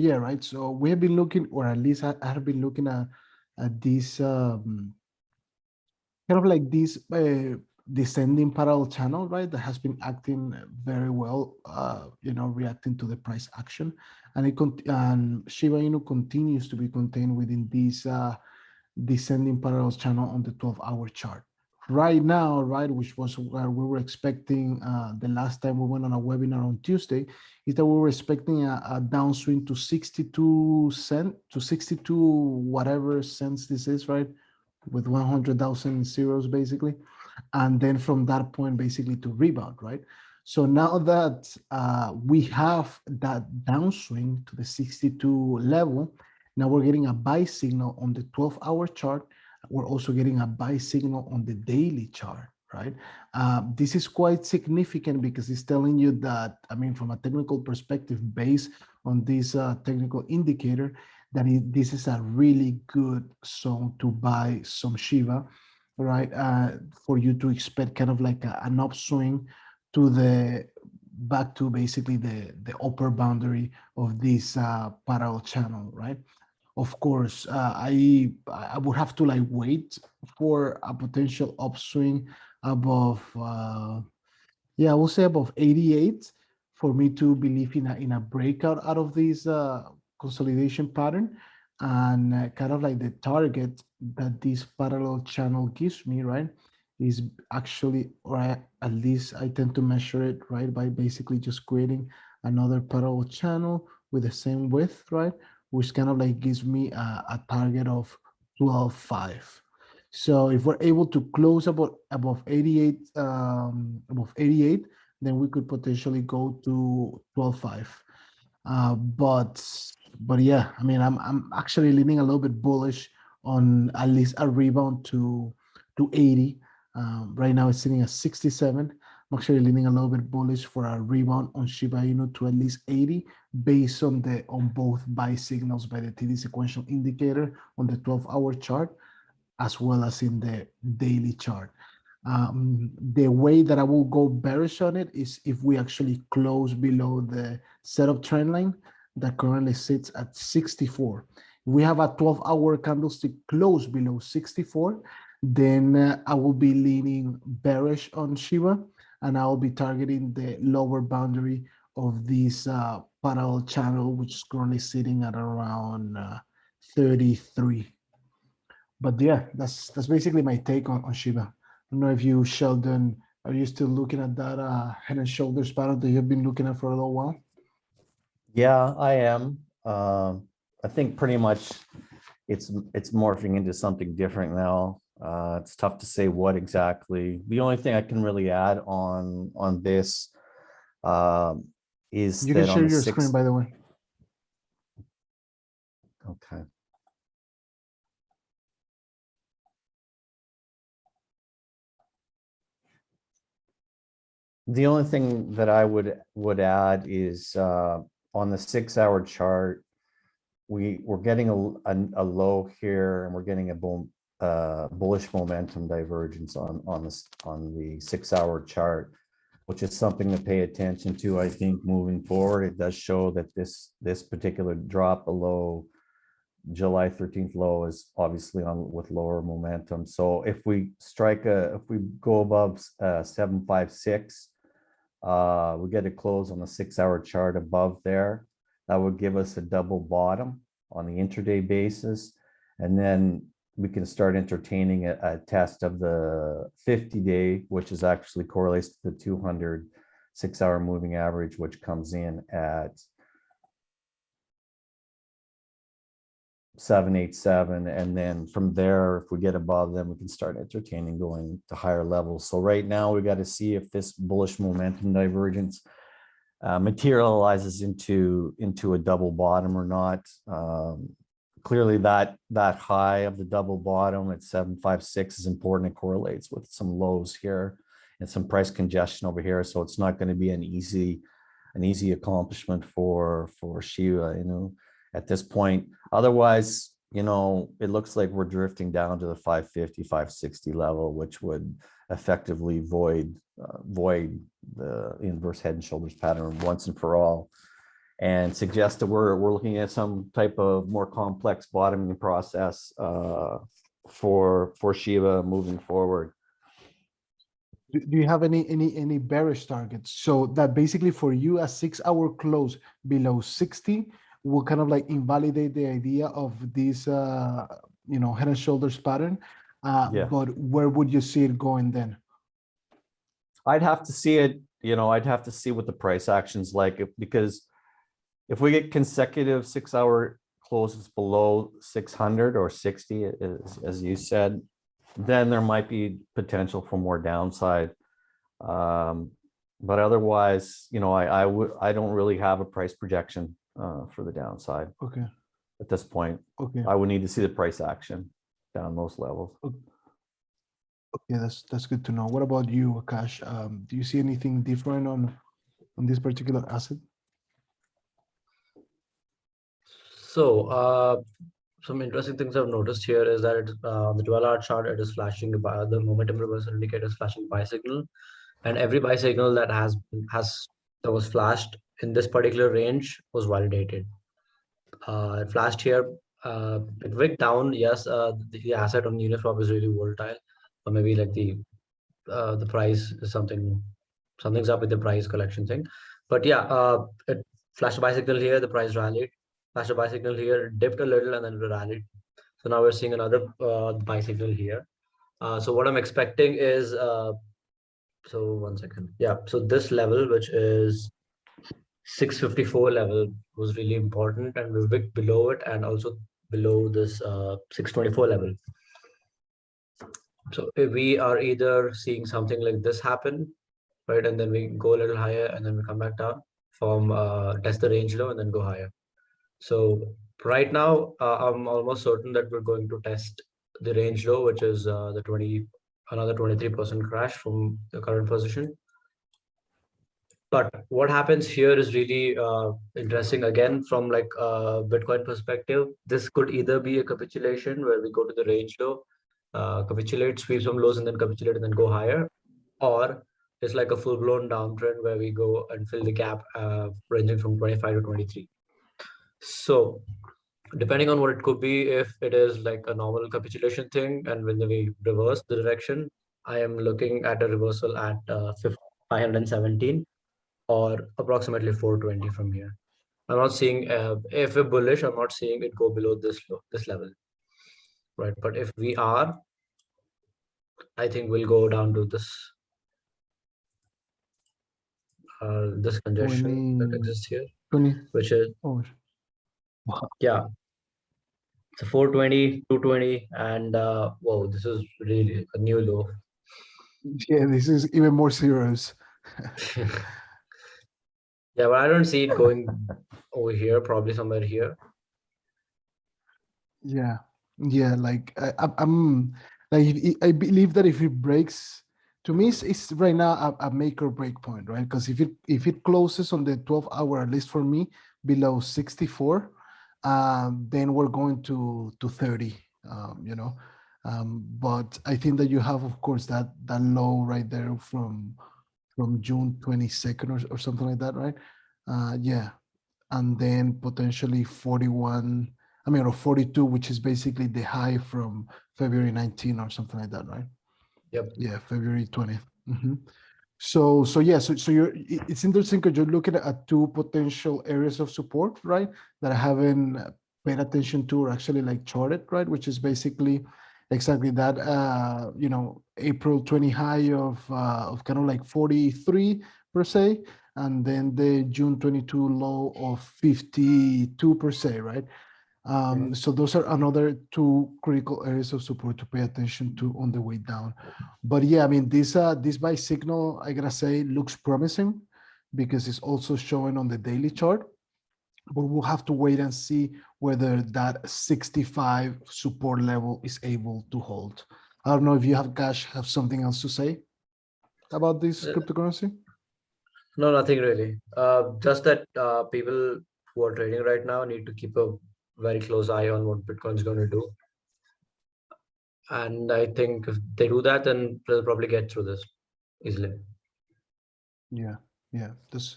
Yeah, right. So we have been looking, or at least I have been looking at this kind of like this descending parallel channel, right? That has been acting very well, reacting to the price action, and and Shiba Inu continues to be contained within this descending parallel channel on the 12-hour chart. Right now, right, which was where we were expecting the last time we went on a webinar on Tuesday, is that we were expecting a downswing to 62 cent to 62 whatever cents this is, right? With 100,000 zeros basically. And then from that point, basically to rebound, right? So now that we have that downswing to the 62 level, now we're getting a buy signal on the 12-hour chart. We're also getting a buy signal on the daily chart, right? This is quite significant because it's telling you that, I mean, from a technical perspective, based on this technical indicator, that this is a really good zone to buy some Shiba, right? For you to expect kind of like an upswing to the back to basically the upper boundary of this parallel channel, right? Of course, I would have to like wait for a potential upswing above yeah, I will say above 88 for me to believe in a breakout out of this consolidation pattern, and kind of like the target that this parallel channel gives me, right, is actually, or at least I tend to measure it, right, by basically just creating another parallel channel with the same width, right, which kind of like gives me a target of 12.5. So if we're able to close above 88, then we could potentially go to 12.5. But yeah, I mean, I'm actually leaning a little bit bullish on at least a rebound to 80. Right now it's sitting at 67. I'm actually leaning a little bit bullish for a rebound on Shiba Inu to at least 80, based on both buy signals by the TD sequential indicator on the 12-hour chart, as well as in the daily chart. The way that I will go bearish on it is if we actually close below the setup trend line that currently sits at 64. If we have a 12-hour candlestick close below 64, then I will be leaning bearish on Shiba, and I will be targeting the lower boundary of this parallel channel, which is currently sitting at around 33. But yeah, that's basically my take on Shiba. I don't know if you, Sheldon, are you still looking at that head and shoulders pattern that you've been looking at for a little while? Yeah, I am. I think pretty much it's morphing into something different now. It's tough to say what exactly. The only thing I can really add on this is You can that on share the your screen, 6th. by the way. Okay. The only thing that I would add is on the 6-hour chart, we're getting a low here, and we're getting a bullish momentum divergence on the 6-hour chart, which is something to pay attention to. I think moving forward, it does show that this particular drop below July 13th low is obviously on with lower momentum. So if we go above 756, we get a close on the 6-hour chart above there. That would give us a double bottom on the intraday basis, and then we can start entertaining a test of the 50-day, which is actually correlates to the 200 6-hour moving average, which comes in at 787, and then from there, if we get above them, we can start entertaining going to higher levels. So right now we got to see if this bullish momentum divergence materializes into a double bottom or not. Clearly that high of the double bottom at 756 is important. It correlates with some lows here and some price congestion over here, so it's not going to be an easy accomplishment for Shiba, at this point. Otherwise, it looks like we're drifting down to the 550, 560 level, which would effectively void the inverse head and shoulders pattern once and for all. and suggest that we're looking at some type of more complex bottoming process for Shiba moving forward. Do you have any bearish targets? So that basically for you, a 6-hour close below 60 will kind of like invalidate the idea of this, head and shoulders pattern. Yeah. But where would you see it going then? I'd have to see it, I'd have to see what the price action's like, because if we get consecutive 6-hour closes below 600 or 60, as you said, then there might be potential for more downside. But otherwise, I don't really have a price projection for the downside. Okay. At this point. Okay. I would need to see the price action down those levels. Okay, that's good to know. What about you, Akash? Do you see anything different on this particular asset? So some interesting things I've noticed here is that on the 12-hour chart, it is flashing the momentum reversal indicator is flashing buy signal, and every buy signal that that was flashed in this particular range was validated. It flashed here. It wicked down. Yes, the asset on Uniswap is really volatile, or maybe like the price is something's up with the price collection thing. But yeah, it flashed a buy signal here. The price rallied. Flashed a buy signal here, dipped a little, and then it rallied. So now we're seeing another buy signal here. So what I'm expecting is so 1 second. Yeah. So this level, which is 654 level, was really important, and we wicked below it, and also below this 624 level. So if we are either seeing something like this happen, right, and then we go a little higher, and then we come back down, from test the range low, and then go higher. So right now, I'm almost certain that we're going to test the range low, which is another 23% crash from the current position. But what happens here is really interesting. Again, from like a Bitcoin perspective, this could either be a capitulation where we go to the range low, capitulate, sweep some lows, and then capitulate and then go higher, or it's like a full-blown downtrend where we go and fill the gap ranging from 25 to 23. So depending on what it could be, if it is like a normal capitulation thing and when we reverse the direction, I am looking at a reversal at 517 or approximately 420 from here. I'm not seeing, if we're bullish, I'm not seeing it go below this level, right? But if we are, I think we'll go down to this congestion that exists here, 20, which is, oh, wow. yeah, so 420, 220, and whoa, this is really a new low. Yeah, this is even more serious. Yeah, but I don't see it going over here, probably somewhere here. Yeah, like I'm like, I believe that if it breaks, to me it's right now a make or break point, right? Because if it closes on the 12-hour, at least for me, below 64, then we're going to 30, but I think that you have, of course, that low right there from June 22nd or something like that, right? Yeah, and then potentially 41, or 42, which is basically the high from February 19 or something like that, right? Yep. Yeah, February 20th. So it's interesting because you're looking at two potential areas of support, right? That I haven't paid attention to or actually like charted, right? Which is basically exactly that, April 20 high of kind of like 43 per se, and then the June 22 low of 52 per se, right? So those are another two critical areas of support to pay attention to on the way down. But yeah, this buy signal, I gotta say, looks promising because it's also showing on the daily chart. But we'll have to wait and see whether that 65 support level is able to hold. I don't know if you have something else to say about this cryptocurrency? No, nothing really. Just that people who are trading right now need to keep a very close eye on what Bitcoin's going to do. And I think if they do that, then they'll probably get through this easily. Yeah, this